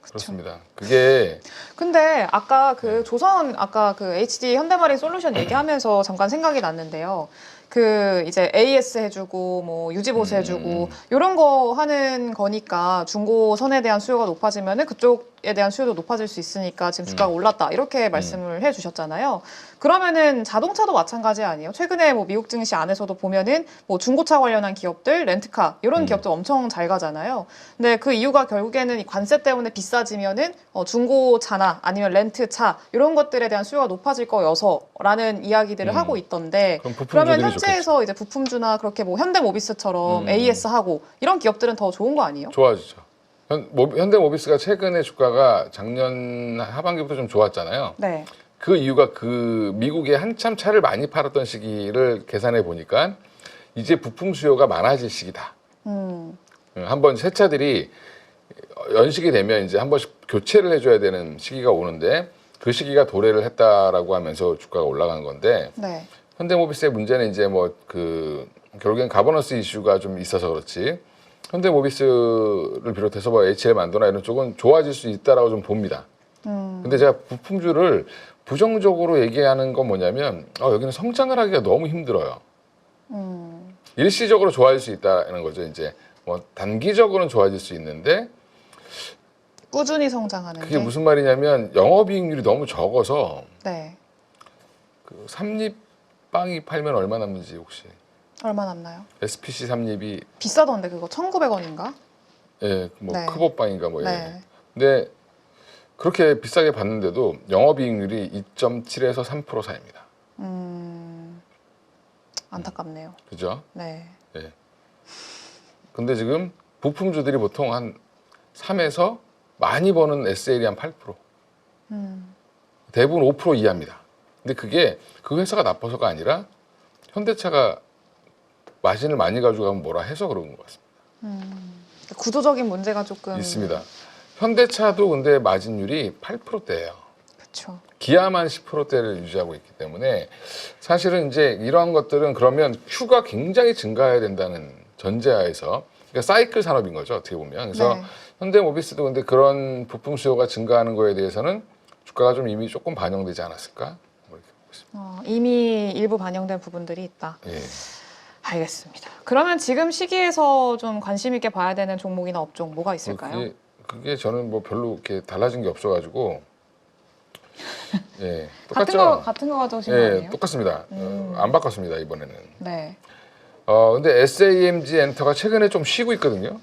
그렇습니다. 그게 근데 아까 그 조선 아까 그 HD 현대마린 솔루션 얘기하면서 잠깐 생각이 났는데요. 그 이제 AS 해주고 뭐 유지보수 해주고 이런 거 하는 거니까 중고선에 대한 수요가 높아지면은 그쪽에 대한 수요도 높아질 수 있으니까 지금 주가가 올랐다 이렇게 말씀을 해주셨잖아요. 그러면은 자동차도 마찬가지 아니에요? 최근에 뭐 미국 증시 안에서도 보면은 뭐 중고차 관련한 기업들, 렌트카 이런 기업들 엄청 잘 가잖아요. 근데 그 이유가 결국에는 이 관세 때문에 비싸지면은 중고차나 아니면 렌트차 이런 것들에 대한 수요가 높아질 거여서라는 이야기들을 하고 있던데 그럼 그러면 부품주들이 현재에서 이제 부품주나 그렇게 뭐 현대모비스처럼 AS 하고 이런 기업들은 더 좋은 거 아니에요? 좋아지죠. 현대모비스가 최근에 주가가 작년 하반기부터 좀 좋았잖아요. 네. 그 이유가 그 미국에 한참 차를 많이 팔았던 시기를 계산해 보니까 이제 부품 수요가 많아질 시기다. 한번 새 차들이 연식이 되면 이제 한 번씩 교체를 해줘야 되는 시기가 오는데 그 시기가 도래를 했다라고 하면서 주가가 올라간 건데 네. 현대모비스의 문제는 이제 뭐 그 결국엔 가버넌스 이슈가 좀 있어서 그렇지 현대모비스를 비롯해서 뭐 HL 만도나 이런 쪽은 좋아질 수 있다라고 좀 봅니다. 근데 제가 부품주를 부정적으로 얘기하는 건 뭐냐면 여기는 성장을 하기가 너무 힘들어요. 일시적으로 좋아질 수 있다는 거죠. 이제 뭐 단기적으로는 좋아질 수 있는데 꾸준히 성장하는 그게 게. 무슨 말이냐면 영업이익률이 너무 적어서 네. 그 삼립빵이 팔면 얼마 남는지 혹시 얼마 남나요? SPC 삼립이 비싸던데 그거 1,900원인가? 뭐 네. 크보빵인가 뭐 네. 근데 그렇게 비싸게 받는데도 영업이익률이 2.7에서 3% 사이입니다. 안타깝네요. 그죠? 네. 예. 근데 지금 부품주들이 보통 한 3에서 많이 버는 SL이 한 8%. 대부분 5% 이하입니다. 근데 그게 그 회사가 나빠서가 아니라 현대차가 마진을 많이 가져가면 뭐라 해서 그런 것 같습니다. 구조적인 문제가 조금 있습니다. 현대차도 근데 마진율이 8%대예요. 그렇죠. 기아만 10%대를 유지하고 있기 때문에 사실은 이제 이러한 것들은 그러면 Q가 굉장히 증가해야 된다는 전제하에서 그러니까 사이클 산업인 거죠. 어떻게 보면. 그래서 네. 현대모비스도 근데 그런 부품 수요가 증가하는 거에 대해서는 주가가 좀 이미 조금 반영되지 않았을까? 뭐 이렇게 보고 있습니다. 이미 일부 반영된 부분들이 있다. 예. 알겠습니다. 그러면 지금 시기에서 좀 관심 있게 봐야 되는 종목이나 업종 뭐가 있을까요? 그게 저는 뭐 별로 이렇게 달라진 게 없어가지고 예 같은 거 가져오신 거 아니에요? 똑같습니다. 안 바꿨습니다 이번에는. 네. 근데 SAMG 엔터가 최근에 좀 쉬고 있거든요.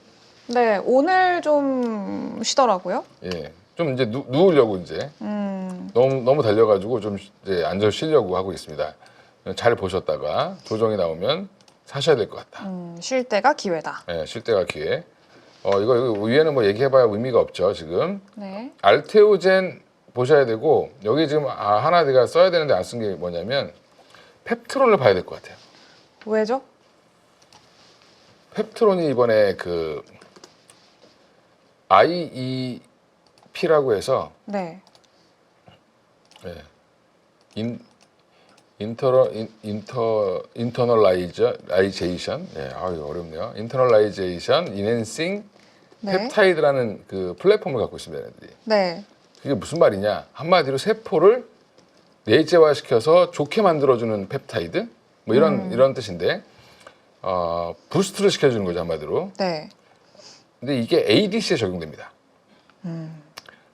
네, 오늘 좀 쉬더라고요. 예, 좀 이제 누우려고 이제 너무 달려가지고 좀 이제 안전 쉬려고 하고 있습니다. 잘 보셨다가 조정이 나오면 사셔야 될 것 같다. 쉴 때가 기회다. 네, 쉴 때가 기회. 이거 위에는 뭐 얘기해봐야 의미가 없죠 지금. 네. 알테오젠 보셔야 되고 여기 지금 하나 내가 써야 되는데 안 쓴 게 뭐냐면 펩트론을 봐야 될 것 같아요. 왜죠? 펩트론이 이번에 그 IEP라고 해서 네. 네. 인터널라이제이션, 예, 이거 어렵네요. 인터널라이제이션 이넨싱 네. 펩타이드라는 그 플랫폼을 갖고 있습니다, 얘네들이. 네. 그게 무슨 말이냐? 한마디로 세포를 내재화시켜서 좋게 만들어주는 펩타이드, 뭐 이런 뜻인데, 부스트를 시켜주는 거죠 한마디로. 네. 근데 이게 ADC에 적용됩니다.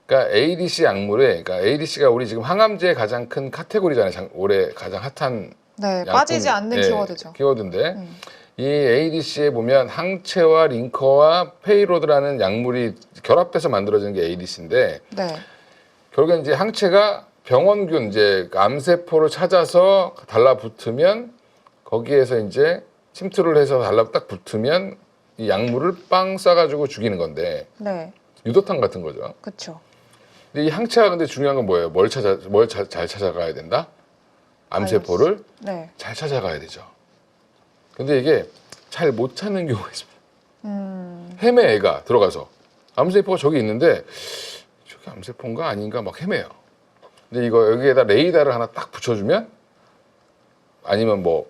그러니까 ADC 약물에, 그러니까 ADC가 우리 지금 항암제의 가장 큰 카테고리잖아요. 올해 가장 핫한 네. 약품, 빠지지 않는 예, 키워드죠. 키워드인데 이 ADC에 보면 항체와 링커와 페이로드라는 약물이 결합해서 만들어지는 게 ADC인데 네. 결국엔 이제 항체가 병원균 이제 암세포를 찾아서 달라붙으면 거기에서 이제 침투를 해서 딱 붙으면 이 약물을 빵 쏴가지고 죽이는 건데 네. 유도탄 같은 거죠. 그렇죠. 근데 이 항체가 근데 중요한 건 뭐예요? 뭘 잘 찾아가야 된다? 암세포를 네. 잘 찾아가야 되죠. 근데 이게 잘 못 찾는 경우가 있습니다. 헤매 애가 들어가서 암세포가 저기 있는데 저게 암세포인가 아닌가 막 헤매요. 근데 이거 여기에다 레이더를 하나 딱 붙여주면 아니면 뭐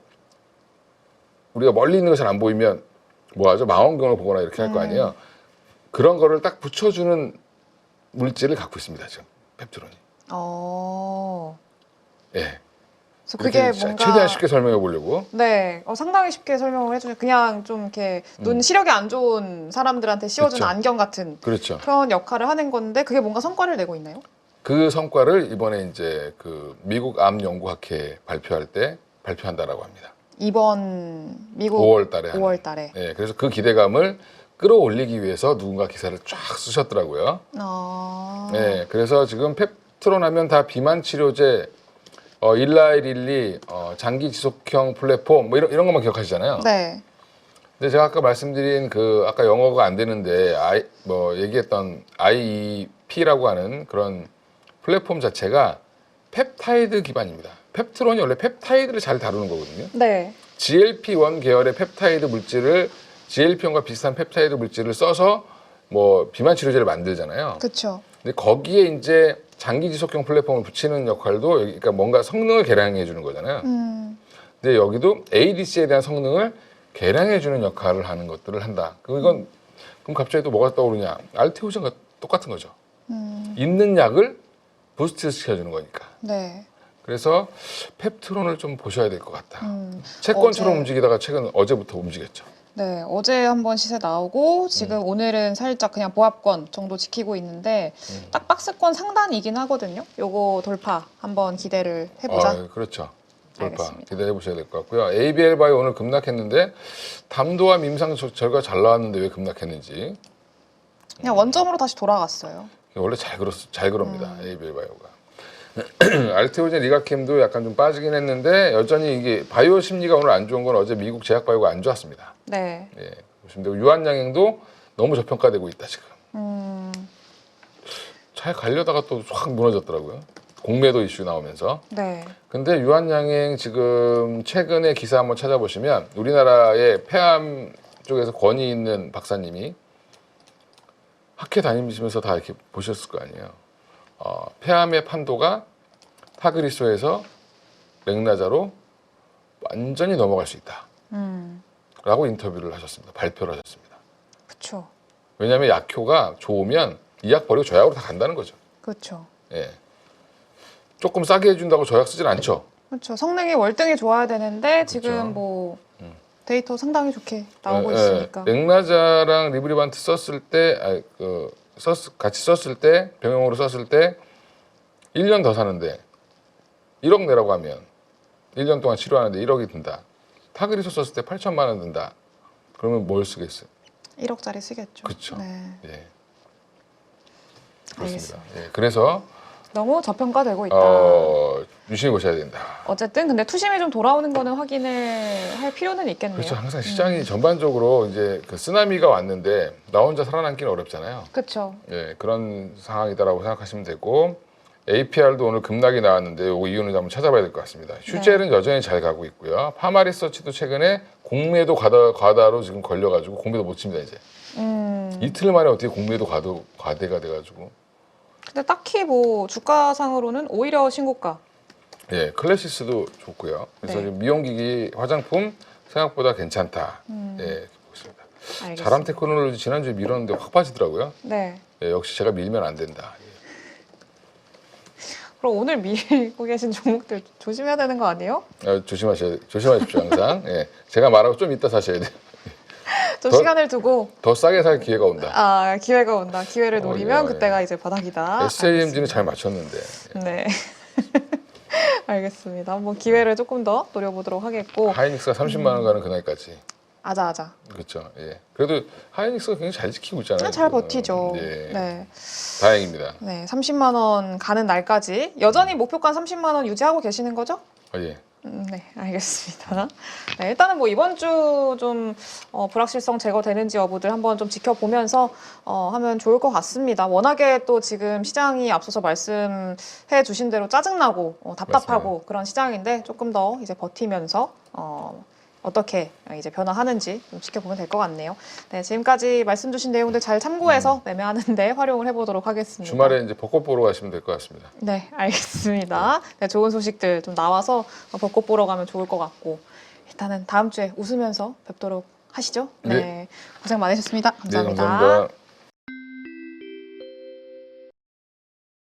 우리가 멀리 있는 거 잘 안 보이면 뭐 하죠? 망원경을 보거나 이렇게 할 거 아니에요. 그런 거를 딱 붙여주는 물질을 갖고 있습니다. 지금 펩트론이. 예. 그래서 그게 이렇게 뭔가 최대한 쉽게 설명해 보려고. 네, 상당히 쉽게 설명을 해주세요. 그냥 좀 이렇게 눈 시력이 안 좋은 사람들한테 씌워주는 그렇죠. 안경 같은 그렇죠. 그런 역할을 하는 건데 그게 뭔가 성과를 내고 있나요? 그 성과를 이번에 이제 그 미국 암연구학회 발표한다라고 합니다. 이번 미국 5월 달에. 5월 달에. 예, 그래서 그 기대감을 끌어올리기 위해서 누군가 기사를 쫙 쓰셨더라고요. 예, 그래서 지금 펩트론 하면 다 비만 치료제, 일라이릴리, 장기 지속형 플랫폼 뭐 이런 것만 기억하시잖아요. 네. 근데 제가 아까 말씀드린 그 아까 영어가 안 되는데 얘기했던 IEP라고 하는 그런 플랫폼 자체가 펩타이드 기반입니다. 펩트론이 원래 펩타이드를 잘 다루는 거거든요. 네. GLP-1 계열의 펩타이드 물질을 GLP-1과 비슷한 펩타이드 물질을 써서 뭐 비만 치료제를 만들잖아요. 그렇죠. 근데 거기에 이제 장기 지속형 플랫폼을 붙이는 역할도 그러니까 뭔가 성능을 개량해 주는 거잖아요. 근데 여기도 ADC에 대한 성능을 개량해 주는 역할을 하는 것들을 한다. 그럼 갑자기 또 뭐가 떠오르냐? 알테오젠과 똑같은 거죠. 있는 약을 부스트 시켜주는 거니까. 네. 그래서 펩트론을 좀 보셔야 될 것 같다. 채권처럼 움직이다가 최근 어제부터 움직였죠. 네, 어제 한번 시세 나오고 지금 오늘은 살짝 그냥 보합권 정도 지키고 있는데 딱 박스권 상단이긴 하거든요. 요거 돌파 한번 기대를 해보자. 그렇죠. 돌파 알겠습니다. 기대해 보셔야 될 것 같고요. ABL 바이오 오늘 급락했는데 담도와 임상 결과 잘 나왔는데 왜 급락했는지 그냥 원점으로 다시 돌아갔어요. 원래 잘 그럽니다. ABL 바이오가. 알테오젠 리가캠도 약간 좀 빠지긴 했는데 여전히 이게 바이오 심리가 오늘 안 좋은 건 어제 미국 제약 바이오가 안 좋았습니다. 네. 예, 보시면 되고 유한양행도 너무 저평가되고 있다 지금. 잘 가려다가 또 확 무너졌더라고요. 공매도 이슈 나오면서. 네. 근데 유한양행 지금 최근에 기사 한번 찾아보시면 우리나라의 폐암 쪽에서 권위 있는 박사님이 학회 다니시면서 다 이렇게 보셨을 거 아니에요. 폐암의 판도가 타그리소에서 렉나자로 완전히 넘어갈 수 있다. 라고 인터뷰를 하셨습니다. 발표를 하셨습니다. 그렇죠. 왜냐하면 약효가 좋으면 이 약 버리고 저약으로 다 간다는 거죠. 그렇죠. 예. 조금 싸게 해준다고 저약 쓰진 않죠. 그렇죠. 성능이 월등히 좋아야 되는데 그렇죠. 지금 뭐 데이터 상당히 좋게 나오고 예, 있으니까. 렉나자랑 리브리반트 썼을 때, 같이 썼을 때, 병용으로 썼을 때 1년 더 사는데 1억 내라고 하면 1년 동안 치료하는데 1억이 든다. 타그리소 썼을 때 8천만 원 든다. 그러면 뭘 쓰겠어요? 1억짜리 쓰겠죠. 그렇죠. 네. 예. 그렇습니다. 예, 그래서 너무 저평가되고 있다. 유심히 보셔야 된다. 어쨌든 근데 투심이 좀 돌아오는 거는 확인을 할 필요는 있겠네요. 그렇죠. 항상 시장이 전반적으로 이제 그 쓰나미가 왔는데 나 혼자 살아남기는 어렵잖아요. 그렇죠. 예, 그런 상황이다라고 생각하시면 되고 APR도 오늘 급락이 나왔는데 이 이유는 한번 찾아봐야 될 것 같습니다. 휴젤은 여전히 잘 가고 있고요. 파마리서치도 최근에 공매도 과다로 지금 걸려가지고 공매도 못 칩니다 이제. 이틀 만에 어떻게 공매도 과대가 돼가지고. 근데 딱히 뭐 주가상으로는 오히려 신고가. 예, 클래시스도 좋고요. 그래서 네. 지금 미용기기, 화장품 생각보다 괜찮다. 예, 이렇게 보고 있습니다. 알겠습니다. 자람 테크놀로지 지난주에 밀었는데 확 빠지더라고요. 네. 예, 역시 제가 밀면 안 된다. 예. 그럼 오늘 밀고 계신 종목들 조심해야 되는 거 아니에요? 조심하십시오 항상. 예, 제가 말하고 좀 이따 사셔야 돼요. 좀 더- 시간을 두고 더 싸게 살 기회가 온다. 기회가 온다. 기회를 노리면 예. 그때가 이제 바닥이다. SJMG는 잘 맞췄는데. 네. 알겠습니다. 한번 기회를 조금 더 노려보도록 하겠고. 하이닉스가 30만 원 가는 그날까지. 아자아자. 그렇죠. 예. 그래도 하이닉스가 굉장히 잘 지키고 있잖아요. 잘 지금. 버티죠. 예. 네. 다행입니다. 네. 30만 원 가는 날까지 여전히 목표가 30만 원 유지하고 계시는 거죠? 예. 네, 알겠습니다. 네, 일단은 뭐 이번 주 좀 불확실성 제거되는지 여부들 한번 좀 지켜보면서 하면 좋을 것 같습니다. 워낙에 또 지금 시장이 앞서서 말씀해 주신 대로 짜증나고 답답하고 맞습니다. 그런 시장인데 조금 더 이제 버티면서 어떻게 이제 변화하는지 좀 지켜보면 될 것 같네요. 네, 지금까지 말씀 주신 내용들 잘 참고해서 매매하는데 활용을 해보도록 하겠습니다. 주말에 이제 벚꽃 보러 가시면 될 것 같습니다. 네, 알겠습니다. 네, 좋은 소식들 좀 나와서 벚꽃 보러 가면 좋을 것 같고 일단은 다음 주에 웃으면서 뵙도록 하시죠. 네, 네. 고생 많으셨습니다. 네, 감사합니다. 감사합니다.